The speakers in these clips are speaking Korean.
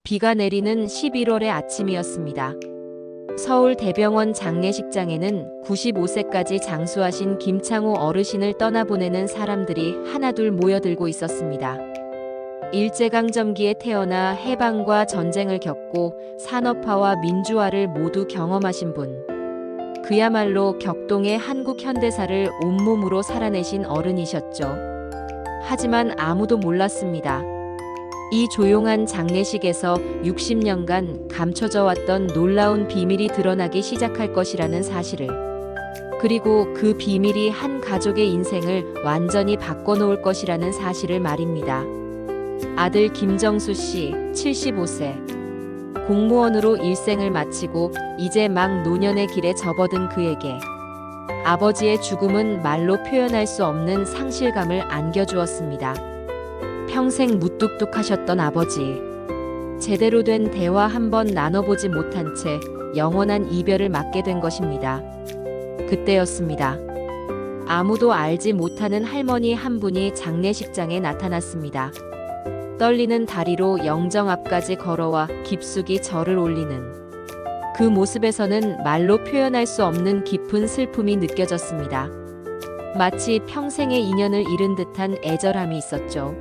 비가 내리는 11월의 아침이었습니다. 서울 대병원 장례식장에는 95세까지 장수하신 김창호 어르신을 떠나보내는 사람들이 하나둘 모여들고 있었습니다. 일제강점기에 태어나 해방과 전쟁을 겪고 산업화와 민주화를 모두 경험하신 분. 그야말로 격동의 한국 현대사를 온몸으로 살아내신 어른이셨죠. 하지만 아무도 몰랐습니다. 이 조용한 장례식에서 60년간 감춰져 왔던 놀라운 비밀이 드러나기 시작할 것이라는 사실을. 그리고 그 비밀이 한 가족의 인생을 완전히 바꿔놓을 것이라는 사실을 말입니다. 아들 김정수 씨, 75세. 공무원으로 일생을 마치고 이제 막 노년의 길에 접어든 그에게 아버지의 죽음은 말로 표현할 수 없는 상실감을 안겨주었습니다. 평생 무뚝뚝하셨던 아버지. 제대로 된 대화 한 번 나눠보지 못한 채 영원한 이별을 맞게 된 것입니다. 그때였습니다. 아무도 알지 못하는 할머니 한 분이 장례식장에 나타났습니다. 떨리는 다리로 영정 앞까지 걸어와 깊숙이 절을 올리는 그 모습에서는 말로 표현할 수 없는 깊은 슬픔이 느껴졌습니다. 마치 평생의 인연을 잃은 듯한 애절함이 있었죠.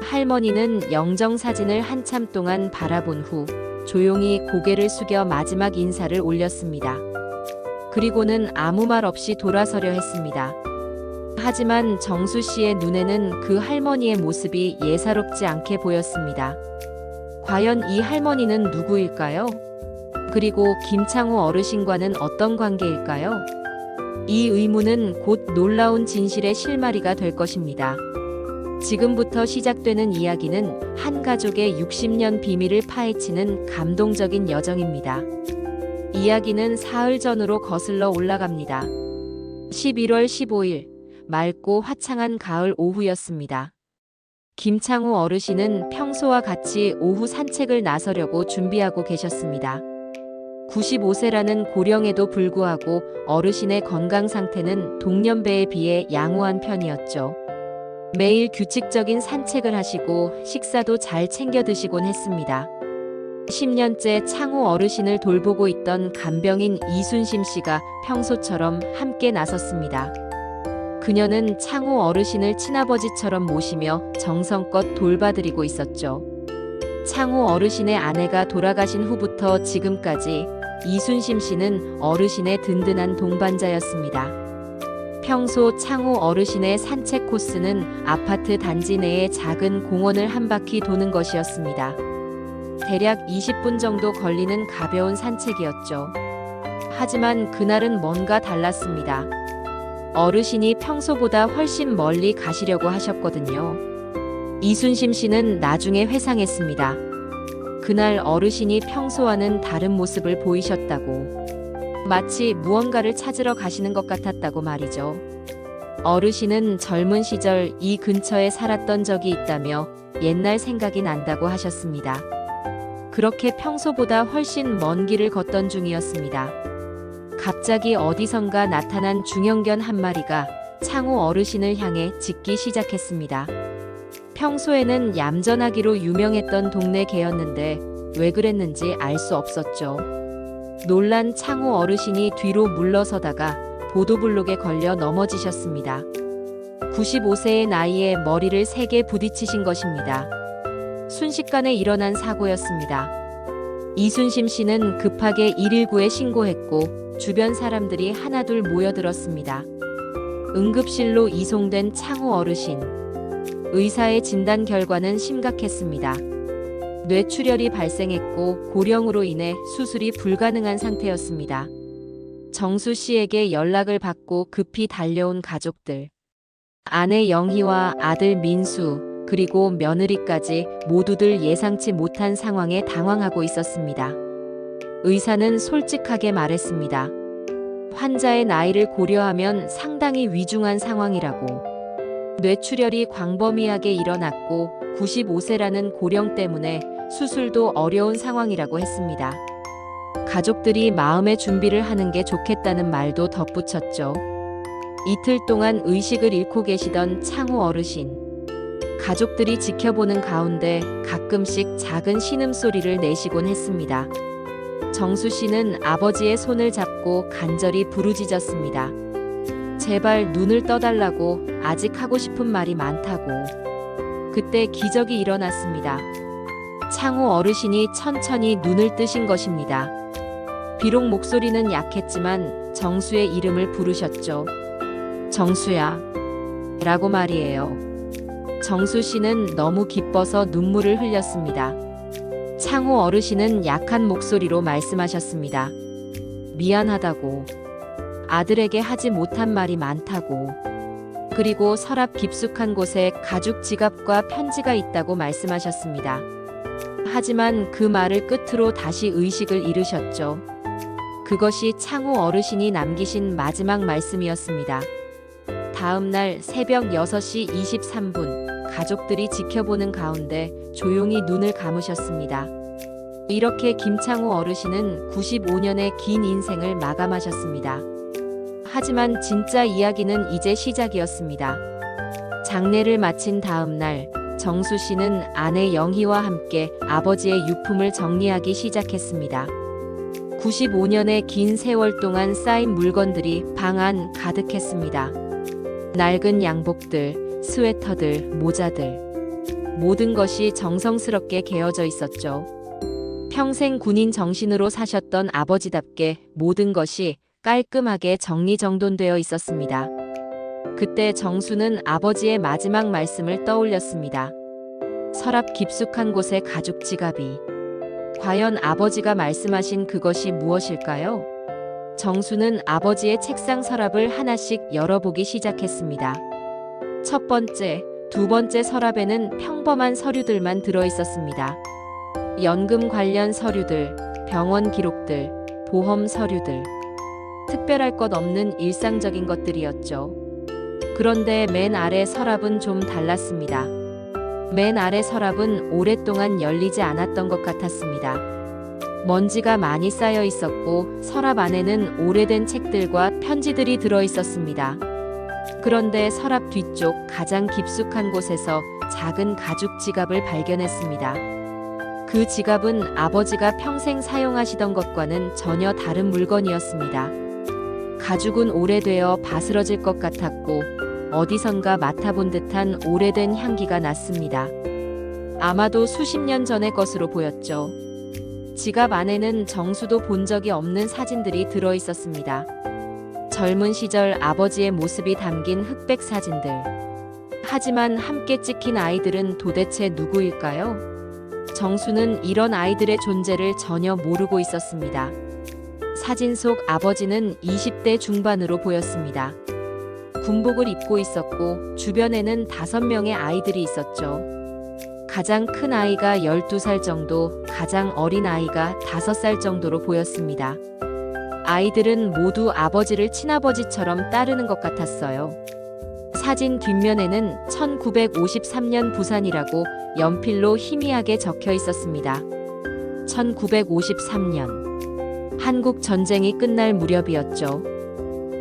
할머니는 영정 사진을 한참 동안 바라본 후 조용히 고개를 숙여 마지막 인사를 올렸습니다. 그리고는 아무 말 없이 돌아서려 했습니다. 하지만 정수 씨의 눈에는 그 할머니의 모습이 예사롭지 않게 보였습니다. 과연 이 할머니는 누구일까요? 그리고 김창호 어르신과는 어떤 관계일까요? 이 의문은 곧 놀라운 진실의 실마리가 될 것입니다. 지금부터 시작되는 이야기는 한 가족의 60년 비밀을 파헤치는 감동적인 여정입니다. 이야기는 사흘 전으로 거슬러 올라갑니다. 11월 15일, 맑고 화창한 가을 오후였습니다. 김창호 어르신은 평소와 같이 오후 산책을 나서려고 준비하고 계셨습니다. 95세라는 고령에도 불구하고 어르신의 건강 상태는 동년배에 비해 양호한 편이었죠. 매일 규칙적인 산책을 하시고 식사도 잘 챙겨 드시곤 했습니다. 10년째 창호 어르신을 돌보고 있던 간병인 이순심 씨가 평소처럼 함께 나섰습니다. 그녀는 창호 어르신을 친아버지처럼 모시며 정성껏 돌봐드리고 있었죠. 창호 어르신의 아내가 돌아가신 후부터 지금까지 이순심 씨는 어르신의 든든한 동반자였습니다. 평소 창호 어르신의 산책 코스는 아파트 단지 내의 작은 공원을 한 바퀴 도는 것이었습니다. 대략 20분 정도 걸리는 가벼운 산책이었죠. 하지만 그날은 뭔가 달랐습니다. 어르신이 평소보다 훨씬 멀리 가시려고 하셨거든요. 이순심 씨는 나중에 회상했습니다. 그날 어르신이 평소와는 다른 모습을 보이셨다고. 마치 무언가를 찾으러 가시는 것 같았다고 말이죠. 어르신은 젊은 시절 이 근처에 살았던 적이 있다며 옛날 생각이 난다고 하셨습니다. 그렇게 평소보다 훨씬 먼 길을 걷던 중이었습니다. 갑자기 어디선가 나타난 중형견 한 마리가 창호 어르신을 향해 짖기 시작했습니다. 평소에는 얌전하기로 유명했던 동네 개였는데 왜 그랬는지 알 수 없었죠. 놀란 창호 어르신이 뒤로 물러서다가 보도블록에 걸려 넘어지셨습니다. 95세의 나이에 머리를 세게 부딪히신 것입니다. 순식간에 일어난 사고였습니다. 이순심 씨는 급하게 119에 신고했고 주변 사람들이 하나둘 모여들었습니다. 응급실로 이송된 창호 어르신. 의사의 진단 결과는 심각했습니다. 뇌출혈이 발생했고 고령으로 인해 수술이 불가능한 상태였습니다. 정수 씨에게 연락을 받고 급히 달려온 가족들. 아내 영희와 아들 민수, 그리고 며느리까지 모두들 예상치 못한 상황에 당황하고 있었습니다. 의사는 솔직하게 말했습니다. 환자의 나이를 고려하면 상당히 위중한 상황이라고. 뇌출혈이 광범위하게 일어났고 95세라는 고령 때문에 수술도 어려운 상황이라고 했습니다. 가족들이 마음의 준비를 하는 게 좋겠다는 말도 덧붙였죠. 이틀 동안 의식을 잃고 계시던 창호 어르신. 가족들이 지켜보는 가운데 가끔씩 작은 신음소리를 내시곤 했습니다. 정수 씨는 아버지의 손을 잡고 간절히 부르짖었습니다. 제발 눈을 떠달라고, 아직 하고 싶은 말이 많다고. 그때 기적이 일어났습니다. 창호 어르신이 천천히 눈을 뜨신 것입니다. 비록 목소리는 약했지만 정수의 이름을 부르셨죠. 정수야. 라고 말이에요. 정수 씨는 너무 기뻐서 눈물을 흘렸습니다. 창호 어르신은 약한 목소리로 말씀하셨습니다. 미안하다고. 아들에게 하지 못한 말이 많다고. 그리고 서랍 깊숙한 곳에 가죽 지갑과 편지가 있다고 말씀하셨습니다. 하지만 그 말을 끝으로 다시 의식을 잃으셨죠. 그것이 창호 어르신이 남기신 마지막 말씀이었습니다. 다음 날 새벽 6시 23분, 가족들이 지켜보는 가운데 조용히 눈을 감으셨습니다. 이렇게 김창호 어르신은 95년의 긴 인생을 마감하셨습니다. 하지만 진짜 이야기는 이제 시작이었습니다. 장례를 마친 다음 날, 정수 씨는 아내 영희와 함께 아버지의 유품을 정리하기 시작했습니다. 95년의 긴 세월 동안 쌓인 물건들이 방 안 가득했습니다. 낡은 양복들, 스웨터들, 모자들. 모든 것이 정성스럽게 개어져 있었죠. 평생 군인 정신으로 사셨던 아버지답게 모든 것이 깔끔하게 정리정돈되어 있었습니다. 그때 정수는 아버지의 마지막 말씀을 떠올렸습니다. 서랍 깊숙한 곳에 가죽 지갑이. 과연 아버지가 말씀하신 그것이 무엇일까요? 정수는 아버지의 책상 서랍을 하나씩 열어보기 시작했습니다. 첫 번째, 두 번째 서랍에는 평범한 서류들만 들어 있었습니다. 연금 관련 서류들, 병원 기록들, 보험 서류들. 특별할 것 없는 일상적인 것들이었죠. 그런데 맨 아래 서랍은 좀 달랐습니다. 맨 아래 서랍은 오랫동안 열리지 않았던 것 같았습니다. 먼지가 많이 쌓여 있었고 서랍 안에는 오래된 책들과 편지들이 들어 있었습니다. 그런데 서랍 뒤쪽 가장 깊숙한 곳에서 작은 가죽 지갑을 발견했습니다. 그 지갑은 아버지가 평생 사용하시던 것과는 전혀 다른 물건이었습니다. 가죽은 오래되어 바스러질 것 같았고 어디선가 맡아본 듯한 오래된 향기가 났습니다. 아마도 수십 년 전의 것으로 보였죠. 지갑 안에는 정수도 본 적이 없는 사진들이 들어 있었습니다. 젊은 시절 아버지의 모습이 담긴 흑백 사진들. 하지만 함께 찍힌 아이들은 도대체 누구일까요? 정수는 이런 아이들의 존재를 전혀 모르고 있었습니다. 사진 속 아버지는 20대 중반으로 보였습니다. 군복을 입고 있었고 주변에는 5명의 아이들이 있었죠. 가장 큰 아이가 12살 정도, 가장 어린 아이가 5살 정도로 보였습니다. 아이들은 모두 아버지를 친아버지처럼 따르는 것 같았어요. 사진 뒷면에는 1953년 부산이라고 연필로 희미하게 적혀 있었습니다. 1953년. 한국 전쟁이 끝날 무렵이었죠.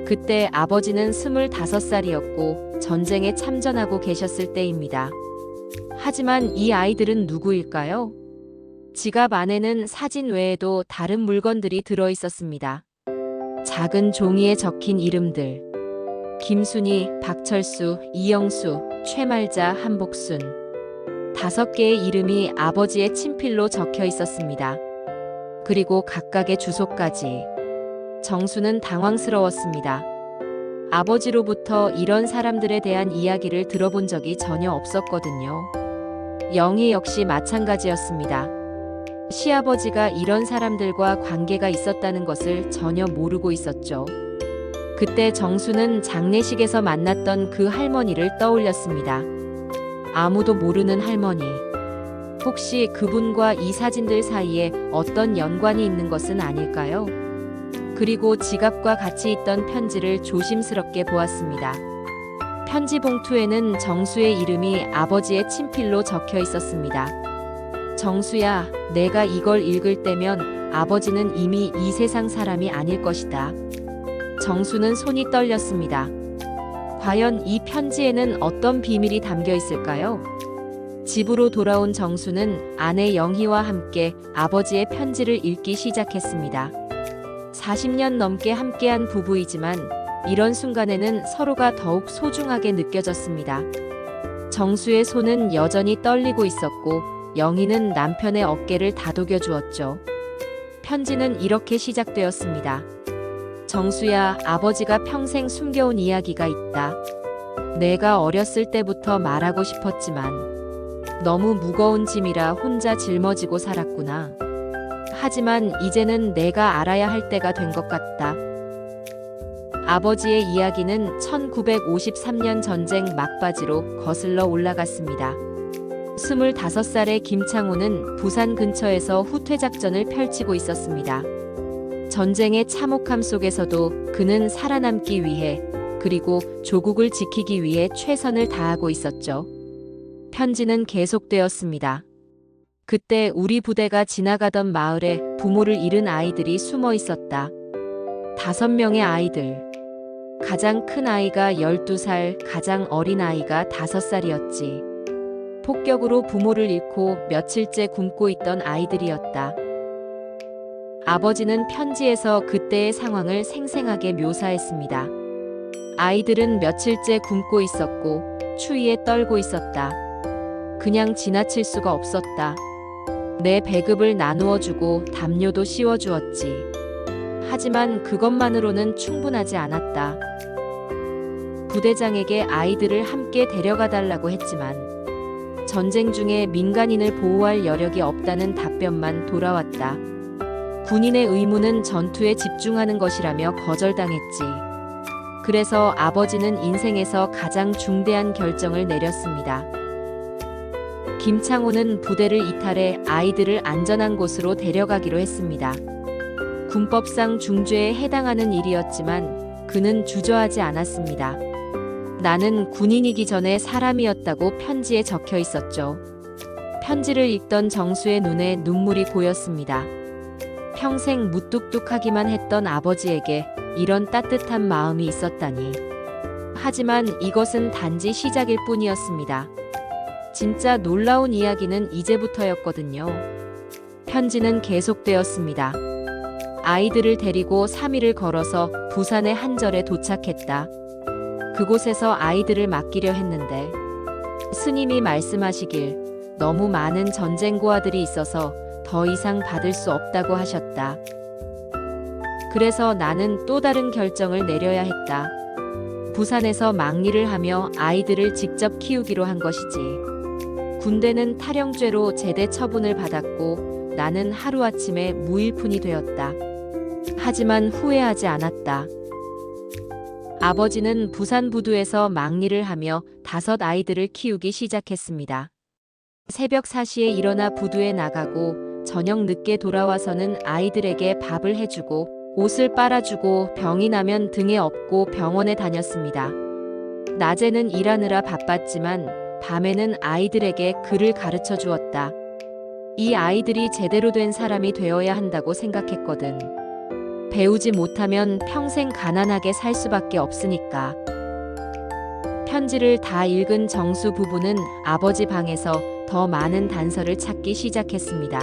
그때 아버지는 25살이었고 전쟁에 참전하고 계셨을 때입니다. 하지만 이 아이들은 누구일까요? 지갑 안에는 사진 외에도 다른 물건들이 들어 있었습니다. 작은 종이에 적힌 이름들. 김순희, 박철수, 이영수, 최말자, 한복순. 5개의 이름이 아버지의 친필로 적혀 있었습니다. 그리고 각각의 주소까지. 정수는 당황스러웠습니다. 아버지로부터 이런 사람들에 대한 이야기를 들어본 적이 전혀 없었거든요. 영희 역시 마찬가지였습니다. 시아버지가 이런 사람들과 관계가 있었다는 것을 전혀 모르고 있었죠. 그때 정수는 장례식에서 만났던 그 할머니를 떠올렸습니다. 아무도 모르는 할머니. 혹시 그분과 이 사진들 사이에 어떤 연관이 있는 것은 아닐까요? 그리고 지갑과 같이 있던 편지를 조심스럽게 보았습니다. 편지 봉투에는 정수의 이름이 아버지의 친필로 적혀 있었습니다. 정수야, 내가 이걸 읽을 때면 아버지는 이미 이 세상 사람이 아닐 것이다. 정수는 손이 떨렸습니다. 과연 이 편지에는 어떤 비밀이 담겨 있을까요? 집으로 돌아온 정수는 아내 영희와 함께 아버지의 편지를 읽기 시작했습니다. 40년 넘게 함께한 부부이지만 이런 순간에는 서로가 더욱 소중하게 느껴졌습니다. 정수의 손은 여전히 떨리고 있었고 영희는 남편의 어깨를 다독여 주었죠. 편지는 이렇게 시작되었습니다. 정수야, 아버지가 평생 숨겨온 이야기가 있다. 내가 어렸을 때부터 말하고 싶었지만 너무 무거운 짐이라 혼자 짊어지고 살았구나. 하지만 이제는 내가 알아야 할 때가 된 것 같다. 아버지의 이야기는 1953년 전쟁 막바지로 거슬러 올라갔습니다. 25살의 김창호는 부산 근처에서 후퇴작전을 펼치고 있었습니다. 전쟁의 참혹함 속에서도 그는 살아남기 위해 그리고 조국을 지키기 위해 최선을 다하고 있었죠. 편지는 계속되었습니다. 그때 우리 부대가 지나가던 마을에 부모를 잃은 아이들이 숨어 있었다. 5명의 아이들. 가장 큰 아이가 12살, 가장 어린 아이가 5살이었지. 폭격으로 부모를 잃고 며칠째 굶고 있던 아이들이었다. 아버지는 편지에서 그때의 상황을 생생하게 묘사했습니다. 아이들은 며칠째 굶고 있었고 추위에 떨고 있었다. 그냥 지나칠 수가 없었다. 내 배급을 나누어 주고 담요도 씌워 주었지. 하지만 그것만으로는 충분하지 않았다. 부대장에게 아이들을 함께 데려가 달라고 했지만 전쟁 중에 민간인을 보호할 여력이 없다는 답변만 돌아왔다. 군인의 의무는 전투에 집중하는 것이라며 거절당했지. 그래서 아버지는 인생에서 가장 중대한 결정을 내렸습니다. 김창호는 부대를 이탈해 아이들을 안전한 곳으로 데려가기로 했습니다. 군법상 중죄에 해당하는 일이었지만 그는 주저하지 않았습니다. 나는 군인이기 전에 사람이었다고 편지에 적혀 있었죠. 편지를 읽던 정수의 눈에 눈물이 고였습니다. 평생 무뚝뚝하기만 했던 아버지에게 이런 따뜻한 마음이 있었다니. 하지만 이것은 단지 시작일 뿐이었습니다. 진짜 놀라운 이야기는 이제부터였거든요. 편지는 계속되었습니다. 아이들을 데리고 3일을 걸어서 부산의 한 절에 도착했다. 그곳에서 아이들을 맡기려 했는데 스님이 말씀하시길 너무 많은 전쟁고아들이 있어서 더 이상 받을 수 없다고 하셨다. 그래서 나는 또 다른 결정을 내려야 했다. 부산에서 막리를 하며 아이들을 직접 키우기로 한 것이지. 군대는 탈영죄로 제대 처분을 받았고 나는 하루아침에 무일푼이 되었다. 하지만 후회하지 않았다. 아버지는 부산 부두에서 막리를 하며 5 아이들을 키우기 시작했습니다. 새벽 4시에 일어나 부두에 나가고 저녁 늦게 돌아와서는 아이들에게 밥을 해주고 옷을 빨아주고 병이 나면 등에 업고 병원에 다녔습니다. 낮에는 일하느라 바빴지만 밤에는 아이들에게 글을 가르쳐 주었다. 이 아이들이 제대로 된 사람이 되어야 한다고 생각했거든. 배우지 못하면 평생 가난하게 살 수밖에 없으니까. 편지를 다 읽은 정수 부부는 아버지 방에서 더 많은 단서를 찾기 시작했습니다.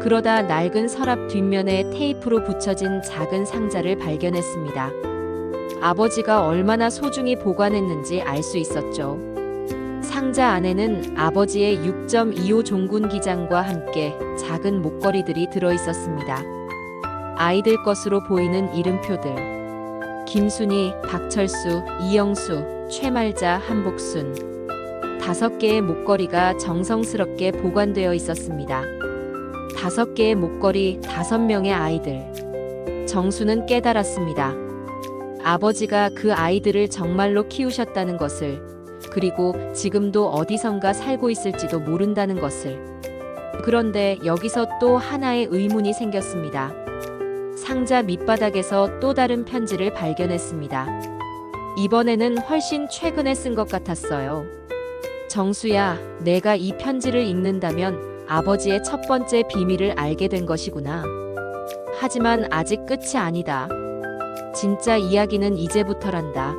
그러다 낡은 서랍 뒷면에 테이프로 붙여진 작은 상자를 발견했습니다. 아버지가 얼마나 소중히 보관했는지 알 수 있었죠. 상자 안에는 아버지의 6.25 종군 기장과 함께 작은 목걸이들이 들어 있었습니다. 아이들 것으로 보이는 이름표들. 김순희, 박철수, 이영수, 최말자, 한복순. 5개의 목걸이가 정성스럽게 보관되어 있었습니다. 5개의 목걸이, 5명의 아이들. 정수는 깨달았습니다. 아버지가 그 아이들을 정말로 키우셨다는 것을, 그리고 지금도 어디선가 살고 있을지도 모른다는 것을. 그런데 여기서 또 하나의 의문이 생겼습니다. 상자 밑바닥에서 또 다른 편지를 발견했습니다. 이번에는 훨씬 최근에 쓴 것 같았어요. 정수야, 내가 이 편지를 읽는다면 아버지의 첫 번째 비밀을 알게 된 것이구나. 하지만 아직 끝이 아니다. 진짜 이야기는 이제부터란다.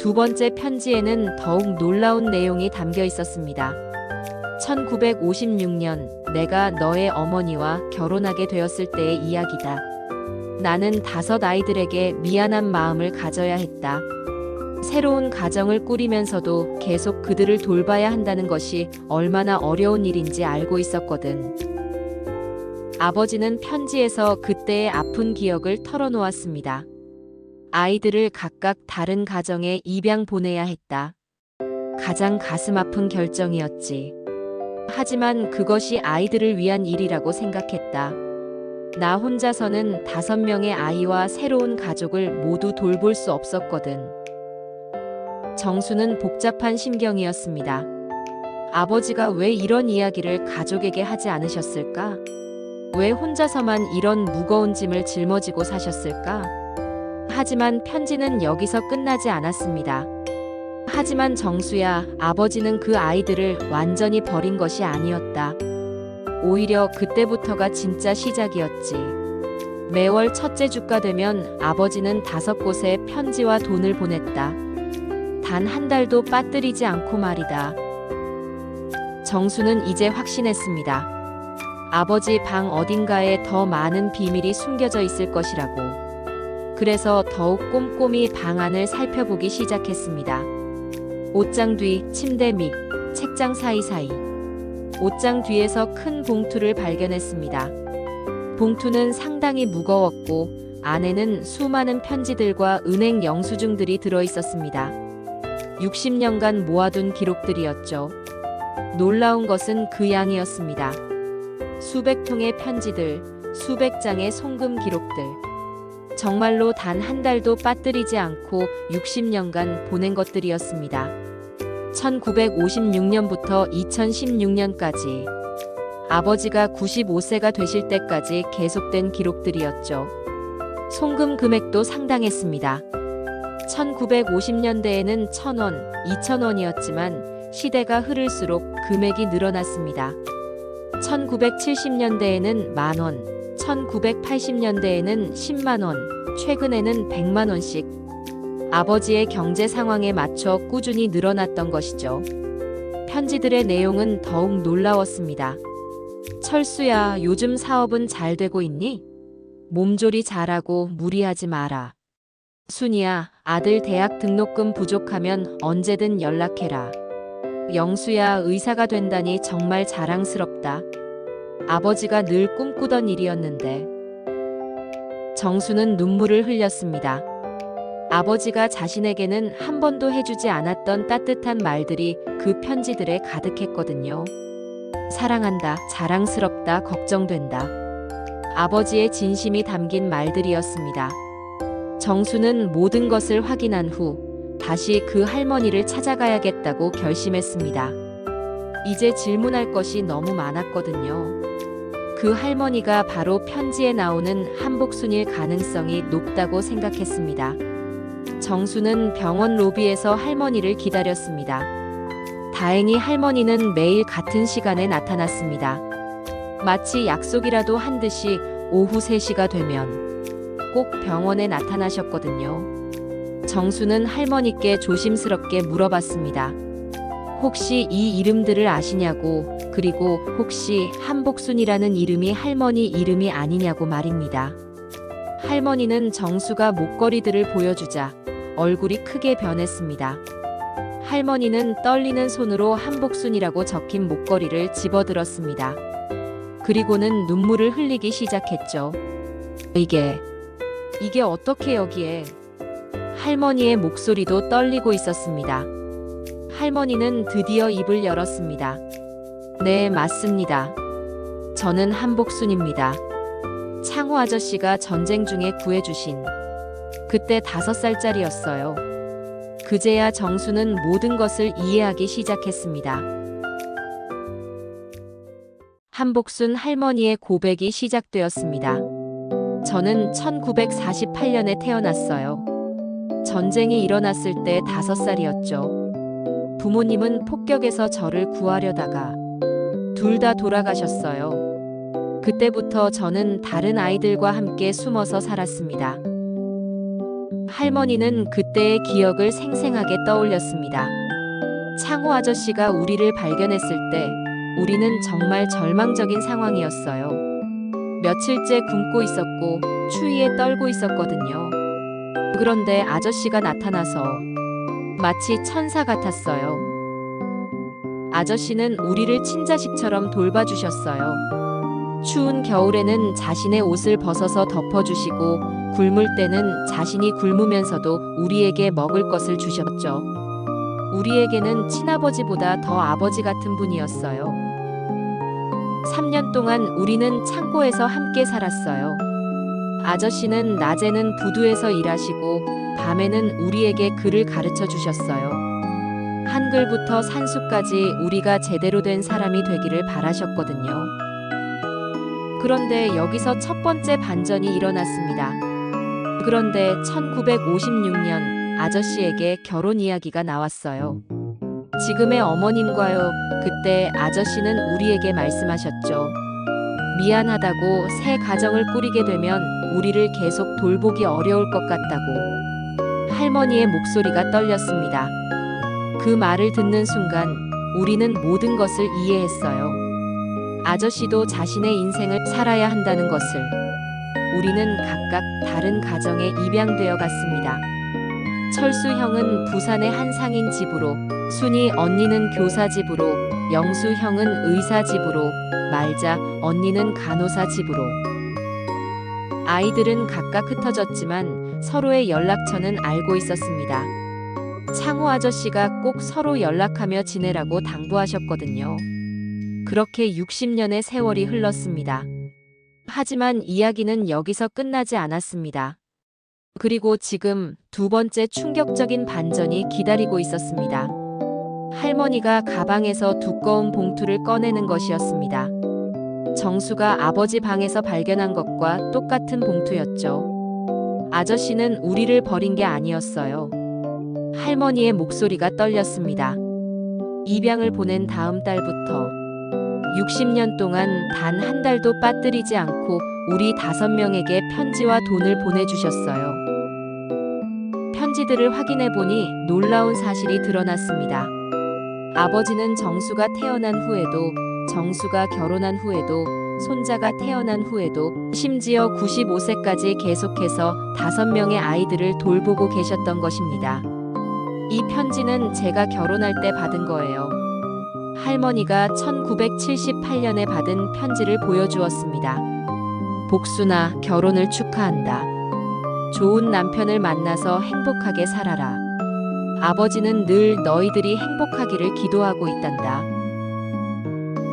두 번째 편지에는 더욱 놀라운 내용이 담겨 있었습니다. 1956년 내가 너의 어머니와 결혼하게 되었을 때의 이야기다. 나는 5 아이들에게 미안한 마음을 가져야 했다. 새로운 가정을 꾸리면서도 계속 그들을 돌봐야 한다는 것이 얼마나 어려운 일인지 알고 있었거든. 아버지는 편지에서 그때의 아픈 기억을 털어놓았습니다. 아이들을 각각 다른 가정에 입양 보내야 했다. 가장 가슴 아픈 결정이었지. 하지만 그것이 아이들을 위한 일이라고 생각했다. 나 혼자서는 5명의 아이와 새로운 가족을 모두 돌볼 수 없었거든. 정수는 복잡한 심경이었습니다. 아버지가 왜 이런 이야기를 가족에게 하지 않으셨을까? 왜 혼자서만 이런 무거운 짐을 짊어지고 사셨을까? 하지만 편지는 여기서 끝나지 않았습니다. 하지만 정수야, 아버지는 그 아이들을 완전히 버린 것이 아니었다. 오히려 그때부터가 진짜 시작이었지. 매월 첫째 주가 되면 아버지는 5곳에 편지와 돈을 보냈다. 단 한 달도 빠뜨리지 않고 말이다. 정수는 이제 확신했습니다. 아버지 방 어딘가에 더 많은 비밀이 숨겨져 있을 것이라고. 그래서 더욱 꼼꼼히 방 안을 살펴보기 시작했습니다. 옷장 뒤, 침대 밑, 책장 사이사이. 옷장 뒤에서 큰 봉투를 발견했습니다. 봉투는 상당히 무거웠고 안에는 수많은 편지들과 은행 영수증들이 들어있었습니다. 60년간 모아둔 기록들이었죠. 놀라운 것은 그 양이었습니다. 수백 통의 편지들, 수백 장의 송금 기록들. 정말로 단 한 달도 빠뜨리지 않고 60년간 보낸 것들이었습니다. 1956년부터 2016년까지 아버지가 95세가 되실 때까지 계속된 기록들이었죠. 송금 금액도 상당했습니다. 1950년대에는 1,000원, 2,000원이었지만 시대가 흐를수록 금액이 늘어났습니다. 1970년대에는 10,000원, 1980년대에는 10만원, 최근에는 100만원씩 아버지의 경제 상황에 맞춰 꾸준히 늘어났던 것이죠. 편지들의 내용은 더욱 놀라웠습니다. 철수야, 요즘 사업은 잘 되고 있니? 몸조리 잘하고 무리하지 마라. 순이야, 아들 대학 등록금 부족하면 언제든 연락해라. 영수야, 의사가 된다니 정말 자랑스럽다. 아버지가 늘 꿈꾸던 일이었는데. 정수는 눈물을 흘렸습니다. 아버지가 자신에게는 한 번도 해주지 않았던 따뜻한 말들이 그 편지들에 가득했거든요. 사랑한다, 자랑스럽다, 걱정된다. 아버지의 진심이 담긴 말들이었습니다. 정수는 모든 것을 확인한 후 다시 그 할머니를 찾아가야겠다고 결심했습니다. 이제 질문할 것이 너무 많았거든요. 그 할머니가 바로 편지에 나오는 한복순일 가능성이 높다고 생각했습니다. 정수는 병원 로비에서 할머니를 기다렸습니다. 다행히 할머니는 매일 같은 시간에 나타났습니다. 마치 약속이라도 한 듯이 오후 3시가 되면 꼭 병원에 나타나셨거든요. 정수는 할머니께 조심스럽게 물어봤습니다. 혹시 이 이름들을 아시냐고, 그리고 혹시 한복순이라는 이름이 할머니 이름이 아니냐고 말입니다. 할머니는 정수가 목걸이들을 보여주자 얼굴이 크게 변했습니다. 할머니는 떨리는 손으로 한복순이라고 적힌 목걸이를 집어들었습니다. 그리고는 눈물을 흘리기 시작했죠. 이게 어떻게 여기에? 할머니의 목소리도 떨리고 있었습니다. 할머니는 드디어 입을 열었습니다. 네, 맞습니다. 저는 한복순입니다. 창호 아저씨가 전쟁 중에 구해주신. 그때 5살짜리였어요. 그제야 정수는 모든 것을 이해하기 시작했습니다. 한복순 할머니의 고백이 시작되었습니다. 저는 1948년에 태어났어요. 전쟁이 일어났을 때 5살이었죠. 부모님은 폭격에서 저를 구하려다가 둘 다 돌아가셨어요. 그때부터 저는 다른 아이들과 함께 숨어서 살았습니다. 할머니는 그때의 기억을 생생하게 떠올렸습니다. 창호 아저씨가 우리를 발견했을 때 우리는 정말 절망적인 상황이었어요. 며칠째 굶고 있었고 추위에 떨고 있었거든요. 그런데 아저씨가 나타나서 마치 천사 같았어요. 아저씨는 우리를 친자식처럼 돌봐주셨어요. 추운 겨울에는 자신의 옷을 벗어서 덮어주시고 굶을 때는 자신이 굶으면서도 우리에게 먹을 것을 주셨죠. 우리에게는 친아버지보다 더 아버지 같은 분이었어요. 3년 동안 우리는 창고에서 함께 살았어요. 아저씨는 낮에는 부두에서 일하시고 밤에는 우리에게 글을 가르쳐 주셨어요. 한글부터 산수까지 우리가 제대로 된 사람이 되기를 바라셨거든요. 그런데 여기서 첫 번째 반전이 일어났습니다. 그런데 1956년 아저씨에게 결혼 이야기가 나왔어요. 지금의 어머님과요. 그때 아저씨는 우리에게 말씀하셨죠. 미안하다고 새 가정을 꾸리게 되면 우리를 계속 돌보기 어려울 것 같다고. 할머니의 목소리가 떨렸습니다. 그 말을 듣는 순간 우리는 모든 것을 이해했어요. 아저씨도 자신의 인생을 살아야 한다는 것을. 우리는 각각 다른 가정에 입양되어 갔습니다. 철수 형은 부산의 한 상인 집으로, 순이 언니는 교사 집으로, 영수 형은 의사 집으로, 말자 언니는 간호사 집으로. 아이들은 각각 흩어졌지만 서로의 연락처는 알고 있었습니다. 창호 아저씨가 꼭 서로 연락하며 지내라고 당부하셨거든요. 그렇게 60년의 세월이 흘렀습니다. 하지만 이야기는 여기서 끝나지 않았습니다. 그리고 지금 두 번째 충격적인 반전이 기다리고 있었습니다. 할머니가 가방에서 두꺼운 봉투를 꺼내는 것이었습니다. 정수가 아버지 방에서 발견한 것과 똑같은 봉투였죠. 아저씨는 우리를 버린 게 아니었어요. 할머니의 목소리가 떨렸습니다. 입양을 보낸 다음 달부터 60년 동안 단 한 달도 빠뜨리지 않고 우리 5명에게 편지와 돈을 보내주셨어요. 편지들을 확인해 보니 놀라운 사실이 드러났습니다. 아버지는 정수가 태어난 후에도, 정수가 결혼한 후에도, 손자가 태어난 후에도, 심지어 95세까지 계속해서 5명의 아이들을 돌보고 계셨던 것입니다. 이 편지는 제가 결혼할 때 받은 거예요. 할머니가 1978년에 받은 편지를 보여주었습니다. 복순아, 결혼을 축하한다. 좋은 남편을 만나서 행복하게 살아라. 아버지는 늘 너희들이 행복하기를 기도하고 있단다.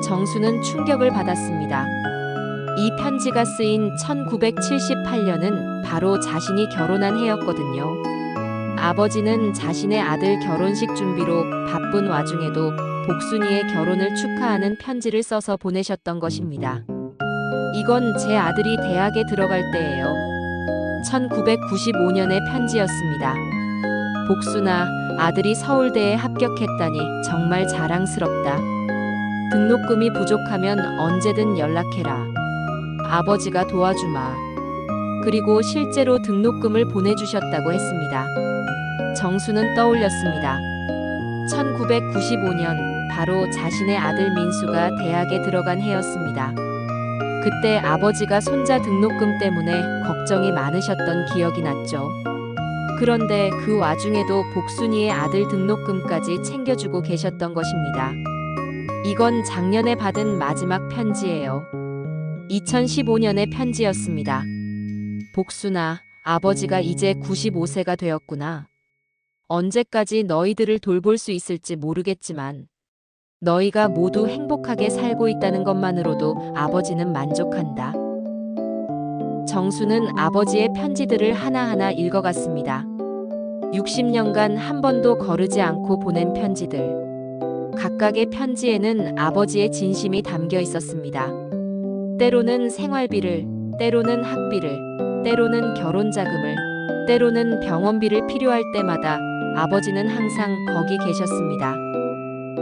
정수는 충격을 받았습니다. 이 편지가 쓰인 1978년은 바로 자신이 결혼한 해였거든요. 아버지는 자신의 아들 결혼식 준비로 바쁜 와중에도 복순이의 결혼을 축하하는 편지를 써서 보내셨던 것입니다. 이건 제 아들이 대학에 들어갈 때예요. 1995년의 편지였습니다. 복순아, 아들이 서울대에 합격했다니 정말 자랑스럽다. 등록금이 부족하면 언제든 연락해라. 아버지가 도와주마. 그리고 실제로 등록금을 보내주셨다고 했습니다. 정수는 떠올렸습니다. 1995년 바로 자신의 아들 민수가 대학에 들어간 해였습니다. 그때 아버지가 손자 등록금 때문에 걱정이 많으셨던 기억이 났죠. 그런데 그 와중에도 복순이의 아들 등록금까지 챙겨주고 계셨던 것입니다. 이건 작년에 받은 마지막 편지예요. 2015년의 편지였습니다. 복순아, 아버지가 이제 95세가 되었구나. 언제까지 너희들을 돌볼 수 있을지 모르겠지만 너희가 모두 행복하게 살고 있다는 것만으로도 아버지는 만족한다. 정수는 아버지의 편지들을 하나하나 읽어갔습니다. 60년간 한 번도 거르지 않고 보낸 편지들. 각각의 편지에는 아버지의 진심이 담겨 있었습니다. 때로는 생활비를, 때로는 학비를, 때로는 결혼 자금을, 때로는 병원비를 필요할 때마다 아버지는 항상 거기 계셨습니다.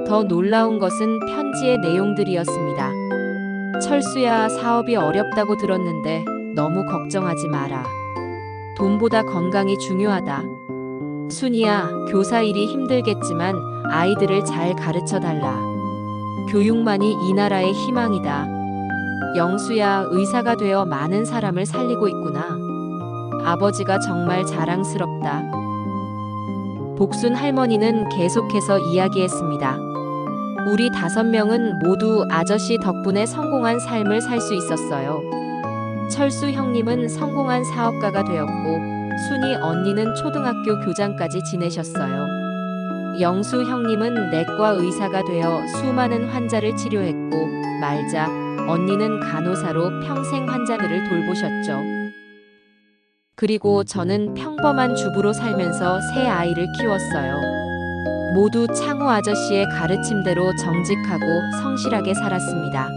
더 놀라운 것은 편지의 내용들이었습니다. 철수야, 사업이 어렵다고 들었는데 너무 걱정하지 마라. 돈보다 건강이 중요하다. 순이야, 교사 일이 힘들겠지만 아이들을 잘 가르쳐 달라. 교육만이 이 나라의 희망이다. 영수야, 의사가 되어 많은 사람을 살리고 있구나. 아버지가 정말 자랑스럽다. 복순 할머니는 계속해서 이야기했습니다. 우리 5명은 모두 아저씨 덕분에 성공한 삶을 살 수 있었어요. 철수 형님은 성공한 사업가가 되었고, 순이 언니는 초등학교 교장까지 지내셨어요. 영수 형님은 내과 의사가 되어 수많은 환자를 치료했고, 말자, 언니는 간호사로 평생 환자들을 돌보셨죠. 그리고 저는 평범한 주부로 살면서 세 아이를 키웠어요. 모두 창호 아저씨의 가르침대로 정직하고 성실하게 살았습니다.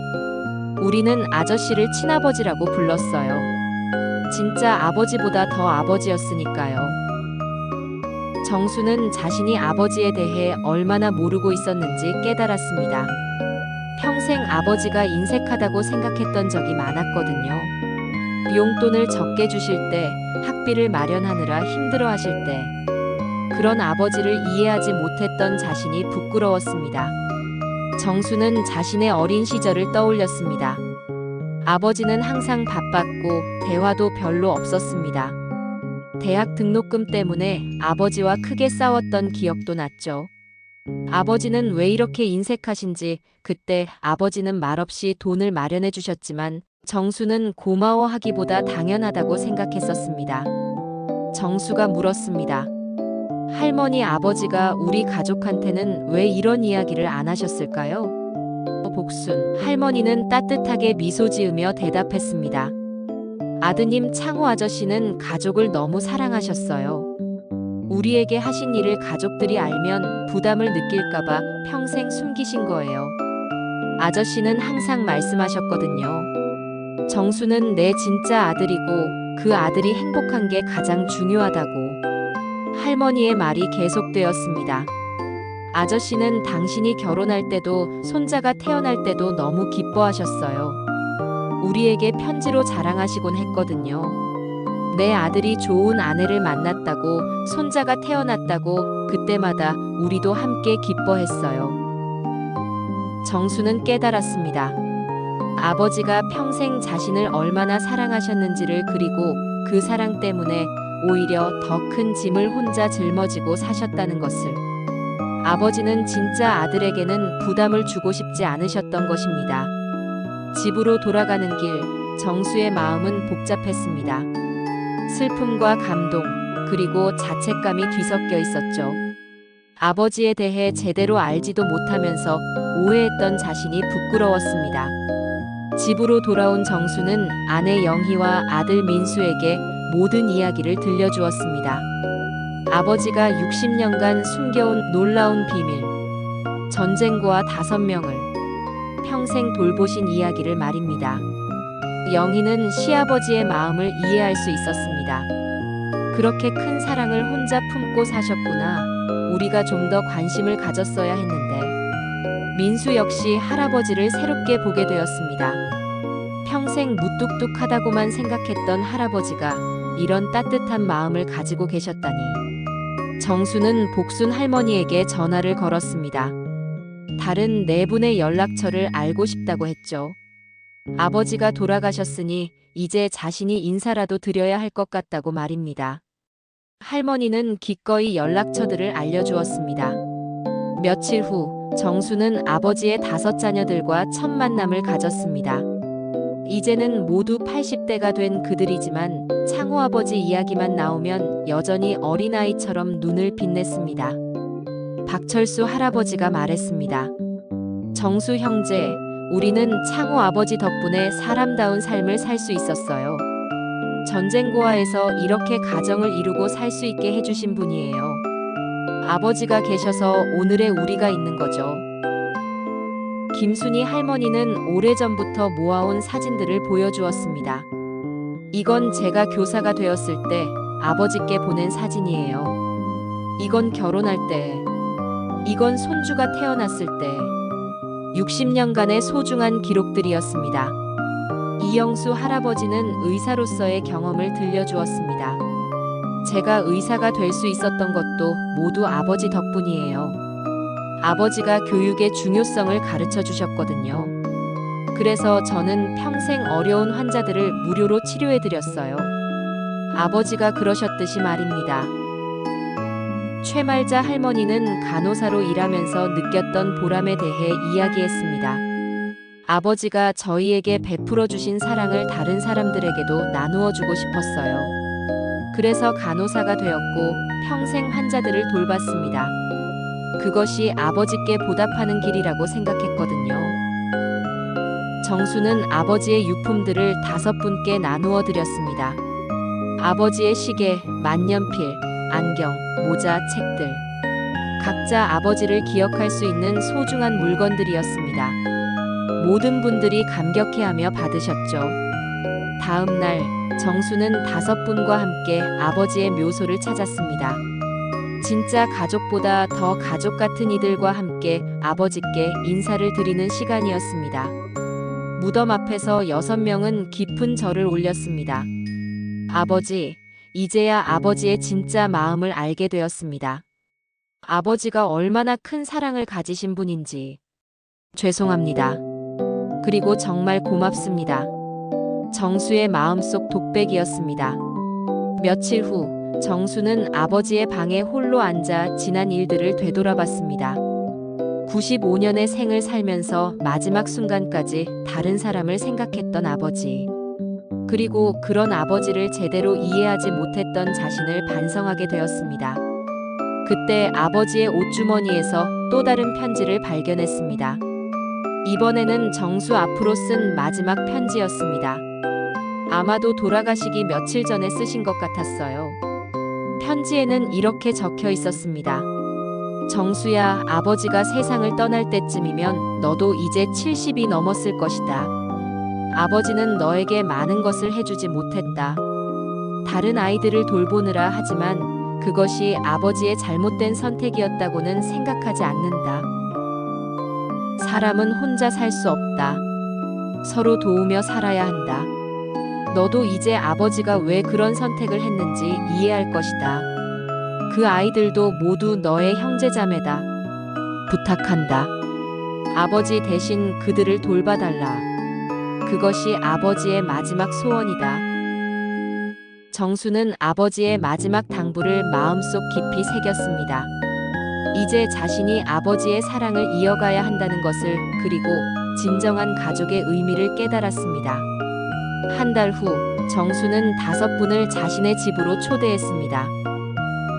우리는 아저씨를 친아버지라고 불렀어요. 진짜 아버지보다 더 아버지였으니까요. 정수는 자신이 아버지에 대해 얼마나 모르고 있었는지 깨달았습니다. 평생 아버지가 인색하다고 생각했던 적이 많았거든요. 용돈을 적게 주실 때, 학비를 마련하느라 힘들어 하실 때, 그런 아버지를 이해하지 못했던 자신이 부끄러웠습니다. 정수는 자신의 어린 시절을 떠올렸습니다. 아버지는 항상 바빴고 대화도 별로 없었습니다. 대학 등록금 때문에 아버지와 크게 싸웠던 기억도 났죠. 아버지는 왜 이렇게 인색하신지 그때 아버지는 말없이 돈을 마련해 주셨지만 정수는 고마워하기보다 당연하다고 생각했었습니다. 정수가 물었습니다. 할머니, 아버지가 우리 가족한테는 왜 이런 이야기를 안 하셨을까요? 복순 할머니는 따뜻하게 미소 지으며 대답했습니다. 아드님 창호 아저씨는 가족을 너무 사랑하셨어요. 우리에게 하신 일을 가족들이 알면 부담을 느낄까봐 평생 숨기신 거예요. 아저씨는 항상 말씀하셨거든요. 정수는 내 진짜 아들이고 그 아들이 행복한 게 가장 중요하다고. 할머니의 말이 계속되었습니다. 아저씨는 당신이 결혼할 때도 손자가 태어날 때도 너무 기뻐하셨어요. 우리에게 편지로 자랑하시곤 했거든요. 내 아들이 좋은 아내를 만났다고, 손자가 태어났다고 그때마다 우리도 함께 기뻐했어요. 정수는 깨달았습니다. 아버지가 평생 자신을 얼마나 사랑하셨는지를, 그리고 그 사랑 때문에 오히려 더 큰 짐을 혼자 짊어지고 사셨다는 것을. 아버지는 진짜 아들에게는 부담을 주고 싶지 않으셨던 것입니다. 집으로 돌아가는 길, 정수의 마음은 복잡했습니다. 슬픔과 감동, 그리고 자책감이 뒤섞여 있었죠. 아버지에 대해 제대로 알지도 못하면서 오해했던 자신이 부끄러웠습니다. 집으로 돌아온 정수는 아내 영희와 아들 민수에게 모든 이야기를 들려주었습니다. 아버지가 60년간 숨겨온 놀라운 비밀, 전쟁과 5명을 평생 돌보신 이야기를 말입니다. 영희는 시아버지의 마음을 이해할 수 있었습니다. 그렇게 큰 사랑을 혼자 품고 사셨구나. 우리가 좀 더 관심을 가졌어야 했는데. 민수 역시 할아버지를 새롭게 보게 되었습니다. 평생 무뚝뚝하다고만 생각했던 할아버지가 이런 따뜻한 마음을 가지고 계셨다니. 정수는 복순 할머니에게 전화를 걸었습니다. 다른 4분의 연락처를 알고 싶다고 했죠. 아버지가 돌아가셨으니 이제 자신이 인사라도 드려야 할 것 같다고 말입니다. 할머니는 기꺼이 연락처들을 알려주었습니다. 며칠 후 정수는 아버지의 5 자녀들과 첫 만남을 가졌습니다. 이제는 모두 80대가 된 그들이지만 창호 아버지 이야기만 나오면 여전히 어린아이처럼 눈을 빛냈습니다. 박철수 할아버지가 말했습니다. 정수 형제, 우리는 창호 아버지 덕분에 사람다운 삶을 살 수 있었어요. 전쟁고아에서 이렇게 가정을 이루고 살 수 있게 해주신 분이에요. 아버지가 계셔서 오늘의 우리가 있는 거죠. 김순이 할머니는 오래전부터 모아온 사진들을 보여주었습니다. 이건 제가 교사가 되었을 때 아버지께 보낸 사진이에요. 이건 결혼할 때, 이건 손주가 태어났을 때, 60년간의 소중한 기록들이었습니다. 이영수 할아버지는 의사로서의 경험을 들려주었습니다. 제가 의사가 될 수 있었던 것도 모두 아버지 덕분이에요. 아버지가 교육의 중요성을 가르쳐 주셨거든요. 그래서 저는 평생 어려운 환자들을 무료로 치료해 드렸어요. 아버지가 그러셨듯이 말입니다. 최말자 할머니는 간호사로 일하면서 느꼈던 보람에 대해 이야기했습니다. 아버지가 저희에게 베풀어 주신 사랑을 다른 사람들에게도 나누어 주고 싶었어요. 그래서 간호사가 되었고 평생 환자들을 돌봤습니다. 그것이 아버지께 보답하는 길이라고 생각했거든요. 정수는 아버지의 유품들을 5분께 나누어 드렸습니다. 아버지의 시계, 만년필, 안경, 모자, 책들. 각자 아버지를 기억할 수 있는 소중한 물건들이었습니다. 모든 분들이 감격해하며 받으셨죠. 다음 날 정수는 5분과 함께 아버지의 묘소를 찾았습니다. 진짜 가족보다 더 가족 같은 이들과 함께 아버지께 인사를 드리는 시간이었습니다. 무덤 앞에서 6명은 깊은 절을 올렸습니다. 아버지, 이제야 아버지의 진짜 마음을 알게 되었습니다. 아버지가 얼마나 큰 사랑을 가지신 분인지. 죄송합니다. 그리고 정말 고맙습니다. 정수의 마음속 독백이었습니다. 며칠 후 정수는 아버지의 방에 홀로 앉아 지난 일들을 되돌아봤습니다. 95년의 생을 살면서 마지막 순간까지 다른 사람을 생각했던 아버지. 그리고 그런 아버지를 제대로 이해하지 못했던 자신을 반성하게 되었습니다. 그때 아버지의 옷주머니에서 또 다른 편지를 발견했습니다. 이번에는 정수 앞으로 쓴 마지막 편지였습니다. 아마도 돌아가시기 며칠 전에 쓰신 것 같았어요. 편지에는 이렇게 적혀 있었습니다. 정수야, 아버지가 세상을 떠날 때쯤이면 너도 이제 70이 넘었을 것이다. 아버지는 너에게 많은 것을 해주지 못했다. 다른 아이들을 돌보느라 하지만 그것이 아버지의 잘못된 선택이었다고는 생각하지 않는다. 사람은 혼자 살 수 없다. 서로 도우며 살아야 한다. 너도 이제 아버지가 왜 그런 선택을 했는지 이해할 것이다. 그 아이들도 모두 너의 형제자매다. 부탁한다. 아버지 대신 그들을 돌봐달라. 그것이 아버지의 마지막 소원이다. 정수는 아버지의 마지막 당부를 마음속 깊이 새겼습니다. 이제 자신이 아버지의 사랑을 이어가야 한다는 것을, 그리고 진정한 가족의 의미를 깨달았습니다. 한 달 후 정수는 5분을 자신의 집으로 초대했습니다.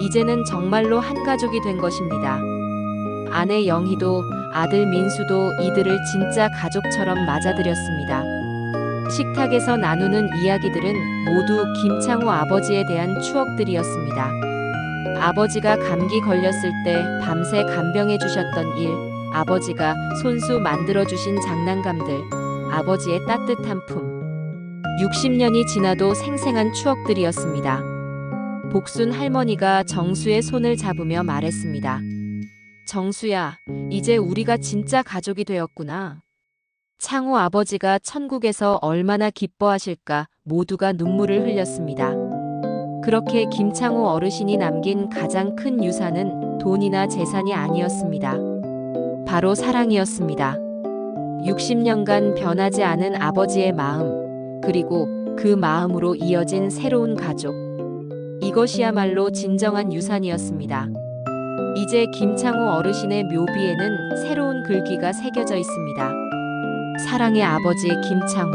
이제는 정말로 한 가족이 된 것입니다. 아내 영희도 아들 민수도 이들을 진짜 가족처럼 맞아들였습니다. 식탁에서 나누는 이야기들은 모두 김창호 아버지에 대한 추억들이었습니다. 아버지가 감기 걸렸을 때 밤새 간병해 주셨던 일, 아버지가 손수 만들어 주신 장난감들, 아버지의 따뜻한 품. 60년이 지나도 생생한 추억들이었습니다. 복순 할머니가 정수의 손을 잡으며 말했습니다. 정수야, 이제 우리가 진짜 가족이 되었구나. 창호 아버지가 천국에서 얼마나 기뻐하실까. 모두가 눈물을 흘렸습니다. 그렇게 김창호 어르신이 남긴 가장 큰 유산은 돈이나 재산이 아니었습니다. 바로 사랑이었습니다. 60년간 변하지 않은 아버지의 마음, 그리고 그 마음으로 이어진 새로운 가족. 이것이야말로 진정한 유산이었습니다. 이제 김창호 어르신의 묘비에는 새로운 글귀가 새겨져 있습니다. 사랑의 아버지 김창호.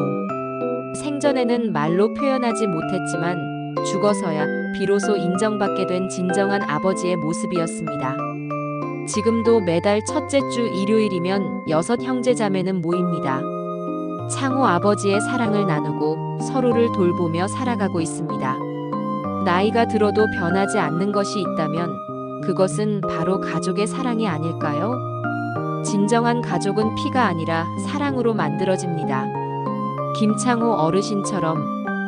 생전에는 말로 표현하지 못했지만 죽어서야 비로소 인정받게 된 진정한 아버지의 모습이었습니다. 지금도 매달 첫째 주 일요일이면 6 형제자매는 모입니다. 창호 아버지의 사랑을 나누고 서로를 돌보며 살아가고 있습니다. 나이가 들어도 변하지 않는 것이 있다면 그것은 바로 가족의 사랑이 아닐까요? 진정한 가족은 피가 아니라 사랑으로 만들어집니다. 김창호 어르신처럼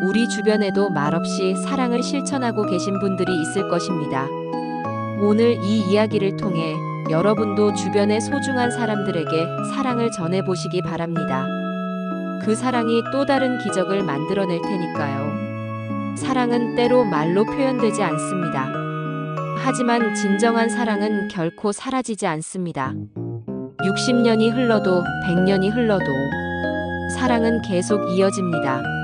우리 주변에도 말없이 사랑을 실천하고 계신 분들이 있을 것입니다. 오늘 이 이야기를 통해 여러분도 주변의 소중한 사람들에게 사랑을 전해보시기 바랍니다. 그 사랑이 또 다른 기적을 만들어낼 테니까요. 사랑은 때로 말로 표현되지 않습니다. 하지만 진정한 사랑은 결코 사라지지 않습니다. 60년이 흘러도 100년이 흘러도 사랑은 계속 이어집니다.